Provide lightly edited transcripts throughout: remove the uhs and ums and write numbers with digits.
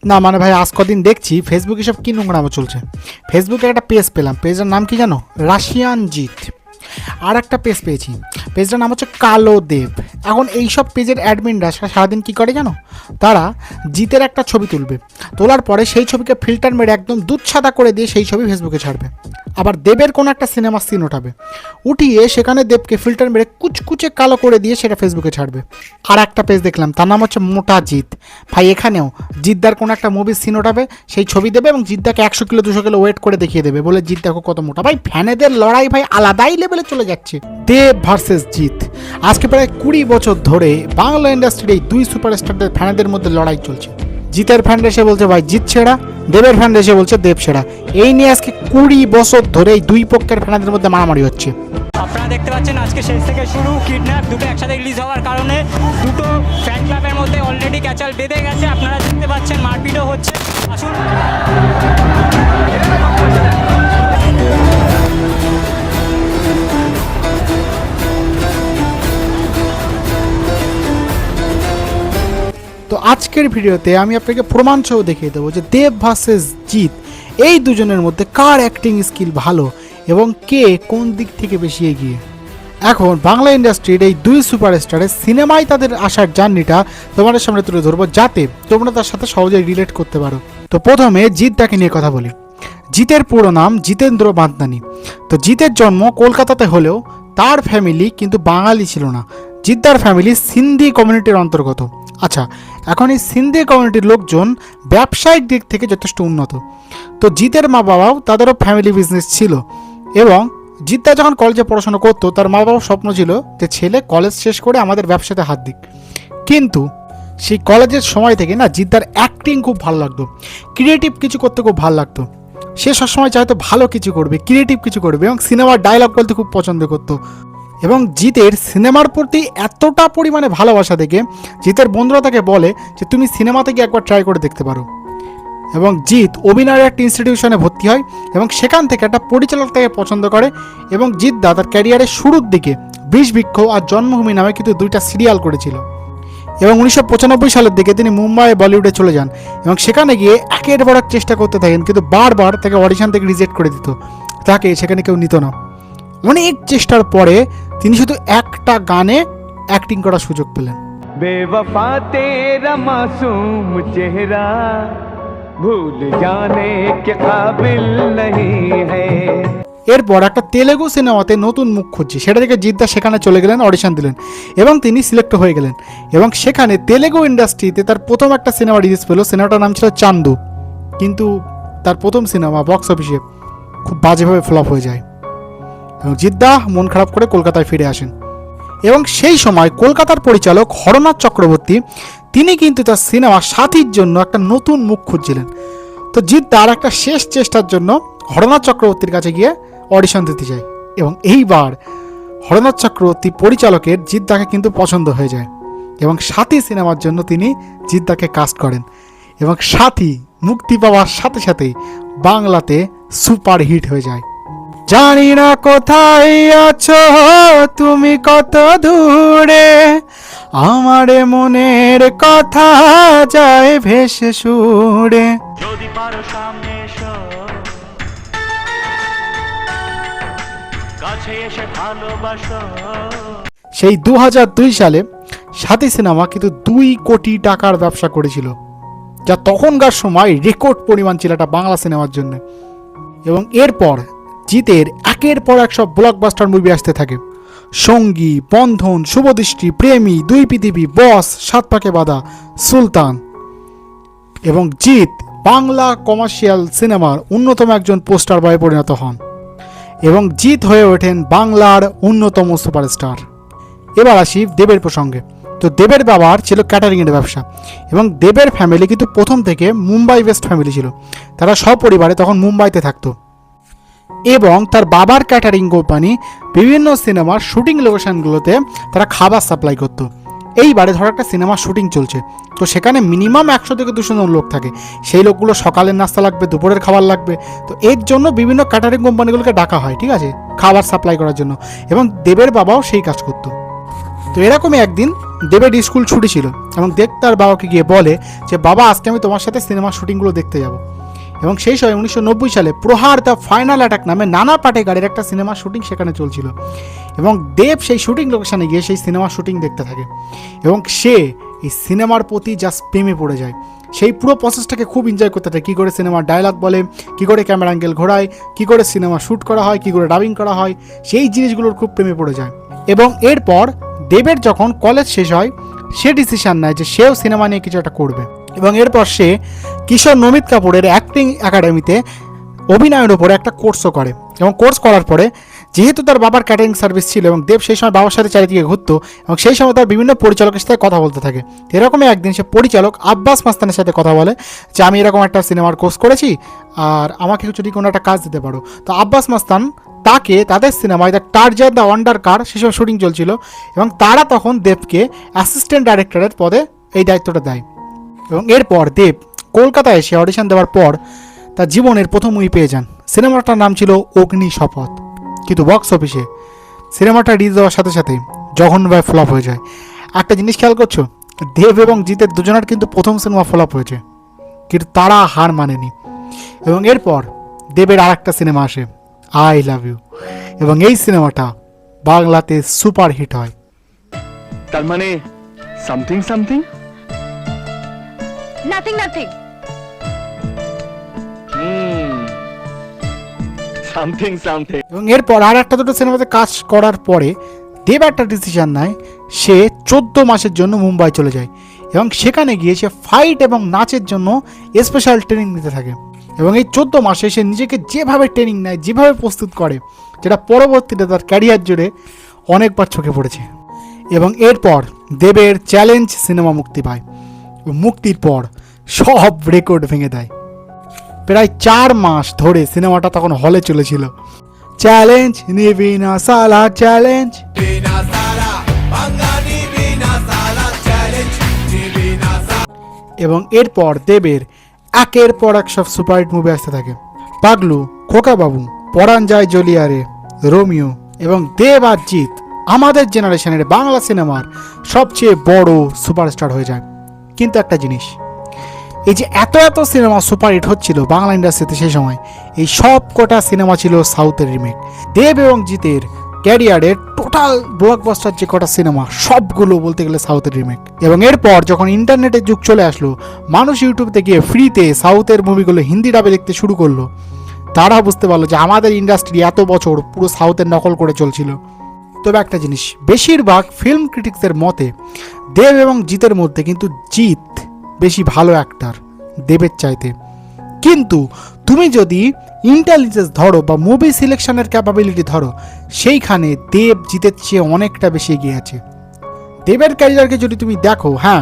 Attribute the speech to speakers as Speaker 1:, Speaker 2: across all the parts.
Speaker 1: না মানে ভাই আজ কদিন দেখছি ফেসবুকে সব কি নোংরামো চলছে। ফেসবুকে একটা পেজ পেলাম, পেজের নাম কি জানো? রাশিয়ান জিত। আর একটা পেজ পেয়েছি, পেজটার নাম হচ্ছে কালো দেব। এখন এইসব পেজের অ্যাডমিনরা সারাদিন কী করে জানো? তারা জিতের একটা ছবি তুলবে, তোলার পরে সেই ছবিকে ফিল্টার মেরে একদম দুধ সাদা করে দিয়ে সেই ছবি ফেসবুকে ছাড়বে। আবার দেবের কোনো একটা সিনেমার সিন ওঠাবে, উঠিয়ে সেখানে দেবকে ফিল্টার মেরে কুচকুচে কালো করে দিয়ে সেটা ফেসবুকে ছাড়বে। আর একটা পেজ দেখলাম, তার নাম হচ্ছে মোটা জিত। ভাই এখানেও জিদ্দার কোনো একটা মুভির সিন ওঠাবে, সেই ছবি দেবে এবং জিদ্দাকে 100 কিলো 200 কিলো ওয়েট করে দেখিয়ে দেবে, বলে জিত দেখো কত মোটা। ভাই ফ্যানেদের লড়াই ভাই আলাদাই লেভেলে চলে যাচ্ছে। দেব ভার্সেস জিত। আজকে প্রায় 20 বছর ধরে বাংলা ইন্ডাস্ট্রির এই দুই সুপারস্টারদের ফ্যানেদের মধ্যে লড়াই চলছে। জিতের ফ্যান এসে বলছে ভাই জিত ছেড়া, দেবের ফ্যান এসে বলছে দেব ছেড়া। এই নিয়ে আজকে 20 বছর ধরে এই দুই পক্ষের ফ্যানেদের মধ্যে মারামারি হচ্ছে।
Speaker 2: আপনারা দেখতে পাচ্ছেন আজকে শেষ থেকে শুরু কিডন্যাপ দুটো একসাথে রিলিজ হওয়ার কারণে দুটো ফ্যান ক্লাবের মধ্যে অলরেডি ক্যাচাল বেঁধে গেছে। আপনারা দেখতে পাচ্ছেন মারপিটও হচ্ছে। আসুন
Speaker 1: তো আজকের ভিডিওতে আমি আপনাকে প্রমাণ সহ দেখিয়ে দেবো যে দেব ভার্সেস জিত, এই দুজনের মধ্যে কার অ্যাক্টিং স্কিল ভালো এবং কে কোন দিক থেকে বেশি এগিয়ে। এখন বাংলা ইন্ডাস্ট্রির এই দুই সুপারস্টারের সিনেমায় তাদের আসার জার্নিটা তোমাদের সামনে তুলে ধরবো, যাতে তোমরা তার সাথে সহজেই রিলেট করতে পারো। তো প্রথমে জিতটাকে নিয়ে কথা বলি। জিতের পুরো নাম জিতেন্দ্র বাদনানি। তো জিতের জন্ম কলকাতাতে হলেও তার ফ্যামিলি কিন্তু বাঙালি ছিল না। জিদ্দার ফ্যামিলি সিন্ধি কমিউনিটির অন্তর্গত। আচ্ছা, এখন এই সিন্ধি কমিউনিটির লোকজন ব্যবসায়িক দিক থেকে যথেষ্ট উন্নত। তো জিতের মা বাবাও তাদেরও ফ্যামিলি বিজনেস ছিল, এবং জিদ্দা যখন কলেজে পড়াশোনা করতো তার মা বাবার স্বপ্ন ছিল যে ছেলে কলেজ শেষ করে আমাদের ব্যবসাতে হাত দিক। কিন্তু সেই কলেজের সময় থেকে না জিদ্দার অ্যাক্টিং খুব ভালো লাগতো, ক্রিয়েটিভ কিছু করতে খুব ভালো লাগতো। সে সবসময় চাইতো ভালো কিছু করবে, ক্রিয়েটিভ কিছু করবে, এবং সিনেমার ডায়লগ বলতে খুব পছন্দ করতো। এবং জিতের সিনেমার প্রতি এতটা পরিমাণে ভালোবাসা দেখে জিতের বন্ধুরা তাকে বলে যে তুমি সিনেমাতে গিয়ে একবার ট্রাই করে দেখতে পারো। এবং জিত অভিনয়ের একটা ইনস্টিটিউশনে ভর্তি হয় এবং সেখান থেকে একটা পরিচালক তাকে পছন্দ করে। এবং জিৎ দা তার ক্যারিয়ারের শুরুর দিকে বিষবৃক্ষ আর জন্মভূমি নামে কিন্তু দুইটা সিরিয়াল করেছিল। এবং 1995 সালের দিকে তিনি মুম্বাই বলিউডে চলে যান এবং সেখানে গিয়ে একের পর এক চেষ্টা করতে থাকেন, কিন্তু বারবার তাকে অডিশন থেকে রিজেক্ট করে দিত, তাকে সেখানে কেউ নিত না। অনেক চেষ্টার পরে তিনি শুধু একটা গানে অ্যাক্টিং করার সুযোগ পেলেন।
Speaker 3: বেওয়ফা তেরা মাসুম চেহারা ভুল জানে কে কাবিল নহি হ্যায়।
Speaker 1: এরপর একটা তেলেগু সিনেমাতে নতুন মুখ খুঁজছে, সেটা থেকে জিদ্দা সেখানে চলে গেলেন, অডিশন দিলেন এবং তিনি সিলেক্ট হয়ে গেলেন। এবং সেখানে তেলেগু ইন্ডাস্ট্রিতে তার প্রথম একটা সিনেমা রিলিজ পেল, সিনেমাটার নাম ছিল চান্দু। কিন্তু তার প্রথম সিনেমা বক্স অফিসে খুব বাজেভাবে ফ্লপ হয়ে যায় এবং জিদ্দা মন খারাপ করে কলকাতায় ফিরে আসেন। এবং সেই সময় কলকাতার পরিচালক হরনাথ চক্রবর্তী, তিনি কিন্তু তার সিনেমা সাথীর জন্য একটা নতুন মুখ খুঁজছিলেন। তো জিদ্দা আর একটা শেষ চেষ্টার জন্য হরনাথ চক্রবর্তীর কাছে গিয়ে অডিশন দিতে যায় এবং এইবার হরনাথ চক্রবর্তী পরিচালকের জিদ্দাকে কিন্তু পছন্দ হয়ে যায় এবং সাথী সিনেমার জন্য তিনি জিদ্দাকে কাস্ট করেন। এবং সাথী মুক্তি পাওয়ার সাথে সাথেই বাংলাতে সুপার হিট হয়ে যায়। জানি না কোথায় আছো তুমি কত দূরে, আমার মনের কথা যায় ভেসে সুরে।
Speaker 2: যদি পারো সামনে এসো, কাছে এসে ভালোবাসো।
Speaker 1: সেই 2002 সালে সাথী সিনেমা কিন্তু 2 কোটি টাকার ব্যবসা করেছিল, যা তখনকার সময় রেকর্ড পরিমাণ ছিল এটা বাংলা সিনেমার জন্য। এবং এরপর জিতের একের পর এক সব ব্লকবাস্টার মুভি আসতে থাকে। সঙ্গী, বন্ধন, শুভদৃষ্টি, প্রেমী, দুই পৃথিবী, বস, সাত পাকে বাঁধা, সুলতান। এবং জিত বাংলা কমার্শিয়াল সিনেমার অন্যতম একজন পোস্টার বয়ে পরিণত হন এবং জিত হয়ে ওঠেন বাংলার অন্যতম সুপারস্টার। এবার আসি দেবের প্রসঙ্গে। তো দেবের বাবার ছিল ক্যাটারিংয়ের ব্যবসা এবং দেবের ফ্যামিলি কিন্তু প্রথম থেকে মুম্বাই বেস্ট ফ্যামিলি ছিল। তারা সপরিবারে তখন মুম্বাইতে থাকতো এবং তার বাবার ক্যাটারিং কোম্পানি বিভিন্ন সিনেমার শুটিং লোকেশনগুলোতে তারা খাবার সাপ্লাই করতো। এইবারে ধরো একটা সিনেমার শুটিং চলছে, তো সেখানে মিনিমাম 100 থেকে 200 জন লোক থাকে। সেই লোকগুলো সকালের নাস্তা লাগবে, দুপুরের খাবার লাগবে। তো এর জন্য বিভিন্ন ক্যাটারিং কোম্পানিগুলোকে ডাকা হয়, ঠিক আছে, খাবার সাপ্লাই করার জন্য। এবং দেবের বাবাও সেই কাজ করতো। তো এরকমই একদিন দেবের স্কুল ছুটি ছিল এবং দেব তার বাবাকে গিয়ে বলে যে বাবা, আজকে আমি তোমার সাথে সিনেমার শুটিংগুলো দেখতে যাব। এবং সেই সময় 1990 সালে প্রহার দ্য ফাইনাল অ্যাটাক নামে নানা পাটেকারের একটা সিনেমার শুটিং সেখানে চলছিল এবং দেব সেই শুটিং লোকেশনে গিয়ে সেই সিনেমার শুটিং দেখতে থাকে এবং সে এই সিনেমার প্রতি জাস্ট প্রেমে পড়ে যায়। সেই পুরো প্রসেসটাকে খুব এনজয় করতে থাকে, কী করে সিনেমার ডায়লগ বলে, কী করে ক্যামেরা অ্যাঙ্গেল ঘোরায়, কী করে সিনেমা শ্যুট করা হয়, কী করে ডাবিং করা হয়, সেই জিনিসগুলোর খুব প্রেমে পড়ে যায়। এবং এরপর দেবের যখন কলেজ শেষ হয় সে ডিসিশন নেয় যে সেও সিনেমা নিয়ে কিছু একটা করবে এবং এরপর সে কিশোর নমিত কাপুরের অ্যাক্টিং একাডেমিতে অভিনয়ের ওপরে একটা কোর্সও করে এবং কোর্স করার পরে যেহেতু তার বাবার ক্যাটারিং সার্ভিস ছিল এবং দেব সেই সময় বাবার সাথে চারিদিকে ঘুরতো এবং সেই সময় তার বিভিন্ন পরিচালকের সাথে কথা বলতে থাকে। এরকমই একদিন সে পরিচালক আব্বাস মাস্তানের সাথে কথা বলে যে আমি এরকম একটা সিনেমার কোর্স করেছি আর আমাকে যদি কোনো একটা কাজ দিতে পারো। তো আব্বাস মাস্তান তাকে তাদের সিনেমায় দ্য টারজান দ্য ওয়ান্ডার কার সেসব শুটিং চলছিল এবং তারা তখন দেবকে অ্যাসিস্ট্যান্ট ডাইরেক্টরের পদে এই দায়িত্বটা দেয়। এবং এরপর দেব কলকাতায় এসে অডিশন দেওয়ার পর তার জীবনের প্রথম মুভি পেয়ে যান। সিনেমাটার নাম ছিল অগ্নি শপথ, কিন্তু বক্স অফিসে সিনেমাটা রিলিজ দেওয়ার সাথে সাথেই জঘন্যভাবে ফ্লপ হয়ে যায়। একটা জিনিস খেয়াল করছো, দেব এবং জিতের দুজনের কিন্তু প্রথম সিনেমা ফ্লপ হয়েছে, কিন্তু তারা হার মানেনি। এবং এরপর দেবের আর একটা সিনেমা আসে আই লাভ ইউ এবং এই সিনেমাটা বাংলাতে সুপার হিট হয়।
Speaker 3: তার মানে something something
Speaker 4: nothing nothing
Speaker 3: something something.
Speaker 1: এবং এরপর আর একটা দুটো সিনেমাতে কাজ করার পরে দেব একটা ডিসিশন নেয়, সে 14 মাসের জন্য মুম্বাই চলে যায় এবং সেখানে গিয়ে সে ফাইট এবং নাচের জন্য স্পেশাল ট্রেনিং নিতে থাকে। এবং এই 14 মাসে সে নিজেকে যেভাবে ট্রেনিং নেয়, যেভাবে প্রস্তুত করে, যেটা পরবর্তীতে তার ক্যারিয়ার জুড়ে অনেকবার চোখে পড়েছে। এবং এরপর দেবের চ্যালেঞ্জ সিনেমা মুক্তি পায়। মুক্তির পর সব রেকর্ড ভেঙে দেয়। প্রায় 4 মাস ধরে সিনেমাটা তখন হলে চলেছিল। চ্যালেঞ্জ নিবি না সালা চ্যালেঞ্জ। এবং এরপর দেবের একের পর এক সব সুপারহিট মুভি আসতে থাকে। পাগলু, খোকা বাবু, পরাণ যায় জলিয়ারে, রোমিও। এবং দেব আর জিৎ আমাদের জেনারেশনের বাংলা সিনেমার সবচেয়ে বড় সুপারস্টার হয়ে যায়। কিন্তু একটা জিনিস, এই যে এত এত সিনেমা সুপারহিট হচ্ছিল বাংলা ইন্ডাস্ট্রিতে সেই সময়, এই সব কটা সিনেমা ছিল সাউথের রিমেক। দেব এবং জিতের ক্যারিয়ারের টোটাল ব্লকবাস্টার যে কটা সিনেমা সবগুলো বলতে গেলে সাউথের রিমেক। এবং এরপর যখন ইন্টারনেটের যুগ চলে আসলো, মানুষ ইউটিউবে গিয়ে ফ্রিতে সাউথের মুভিগুলো হিন্দি ডাবে দেখতে শুরু করলো, তারা বুঝতে পারলো যে আমাদের ইন্ডাস্ট্রি এত বছর পুরো সাউথের নকল করে চলছিল। তবে একটা জিনিস, বেশিরভাগ ফিল্ম ক্রিটিক্সের মতে দেব এবং জিতের মধ্যে কিন্তু জিৎ বেশি ভালো অ্যাক্টার দেবের চাইতে। কিন্তু তুমি যদি ইন্টেলিজেন্স ধরো বা মুভি সিলেকশনের ক্যাপাবিলিটি ধরো, সেইখানে দেব জিতের চেয়ে অনেকটা বেশি এগিয়ে আছে। দেবের ক্যারিয়ারকে যদি তুমি দেখো, হ্যাঁ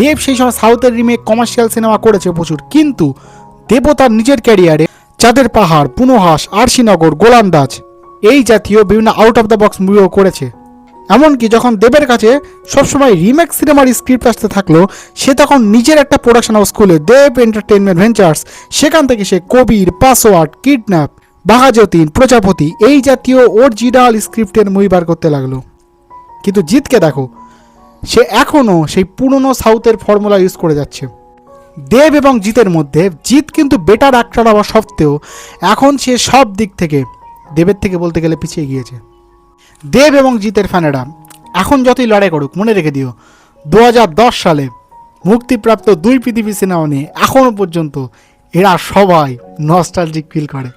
Speaker 1: দেব সেই সময় সাউথের রিমেক কমার্শিয়াল সিনেমা করেছে প্রচুর, কিন্তু দেবও তার নিজের ক্যারিয়ারে চাঁদের পাহাড়, পুনহাস, আরশিনগর, গোলান্দাজ এই জাতীয় বিভিন্ন আউট অফ দ্য বক্স মুভিও করেছে। এমনকি যখন দেবের কাছে সবসময় রিমেক সিনেমার স্ক্রিপ্ট আসতে থাকলো, সে তখন নিজের একটা প্রোডাকশন হাউস খুলে দেব এন্টারটেইনমেন্ট ভেঞ্চার্স, সেখান থেকে সে কবির, পাসওয়ার্ড, কিডন্যাপ, বাঘাযতীন, প্রজাপতি এই জাতীয় অরিজিনাল স্ক্রিপ্টের মুভি বার করতে লাগলো। কিন্তু জিতকে দেখো, সে এখনও সেই পুরনো সাউথের ফর্মুলা ইউজ করে যাচ্ছে। দেব এবং জিতের মধ্যে জিত কিন্তু বেটার অ্যাক্টর হওয়া সত্ত্বেও এখন সে সব দিক থেকে দেবের থেকে বলতে গেলে পিছিয়ে গিয়েছে। দেব এবং জিতের ফ্যানেরা এখন যতই লড়াই করুক, মনে রেখে দিও 2010 সালে মুক্তিপ্রাপ্ত 2 পৃথিবী সিনেমা নিয়ে এখনও পর্যন্ত এরা সবাই নস্টালজিক ফিল করে।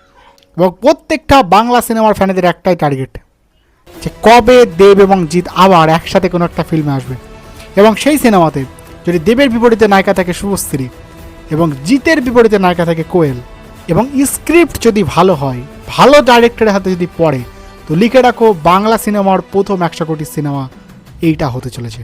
Speaker 1: এবং প্রত্যেকটা বাংলা সিনেমার ফ্যানেদের একটাই টার্গেট, যে কবে দেব এবং জিৎ আবার একসাথে কোনো একটা ফিল্মে আসবে। এবং সেই সিনেমাতে যদি দেবের বিপরীতে নায়িকা থাকে শুভশ্রী এবং জিতের বিপরীতে নায়িকা থাকে কোয়েল, এবং স্ক্রিপ্ট যদি ভালো হয়, ভালো ডাইরেক্টরের হাতে যদি পড়ে, তো লিখে রাখো বাংলা সিনেমার প্রথম 100 কোটি সিনেমা এইটা হতে চলেছে।